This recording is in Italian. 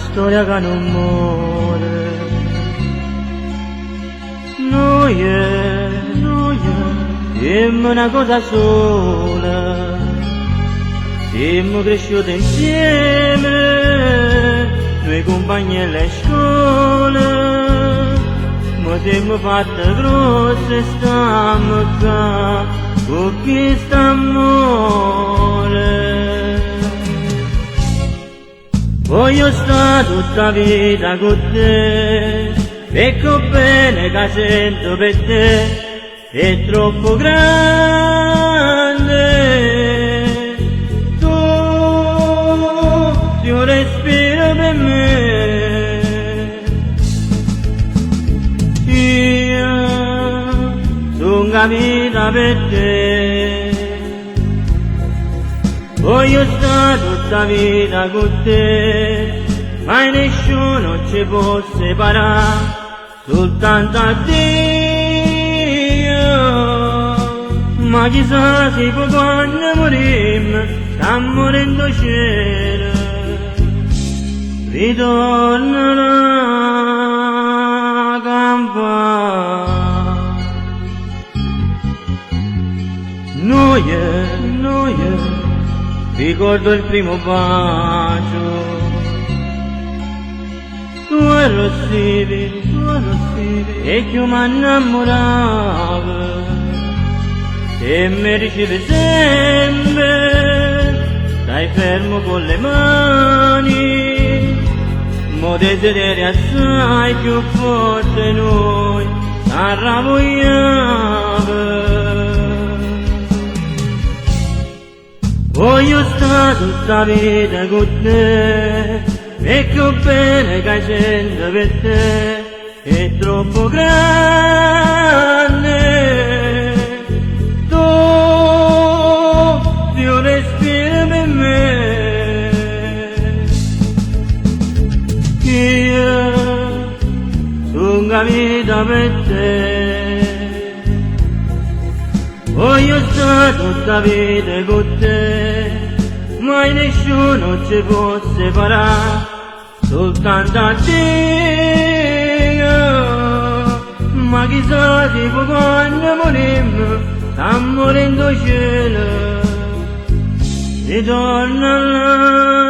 storia che non muore. Noi siamo una cosa sola, siamo cresciuti insieme, noi compagni alle scuole, ma siamo fatti grossi e stiamo qua, con questo amore. Voglio stare tutta la vita con te, ecco bene che sento per te, è troppo grande, tu sei un respiro per me, io sono la vita per te. Voglio stare tutta la vita con te, mai nessuno ci può separare, soltanto a Dio. Ma chissà se poi quando morimmo, sta morendo il cielo, ritornerà a campare. Noi ricordo il primo bacio, tu arrossivi e io mi innamoravo, e mi dicevi sempre, stai fermo con le mani, mo desideri assai più forte noi, arrabbiamo. Voglio stare tutta la vita con te, ecco bene che sento per te, è troppo grande, tu sei un respiro per me, io sono la vita per te. Voglio stare tutta la vita con te, mai nessuno ci può separare, soltanto a Dio. Ma chissà se poi quando morimmo, sta morendo il cielo, ritorna là.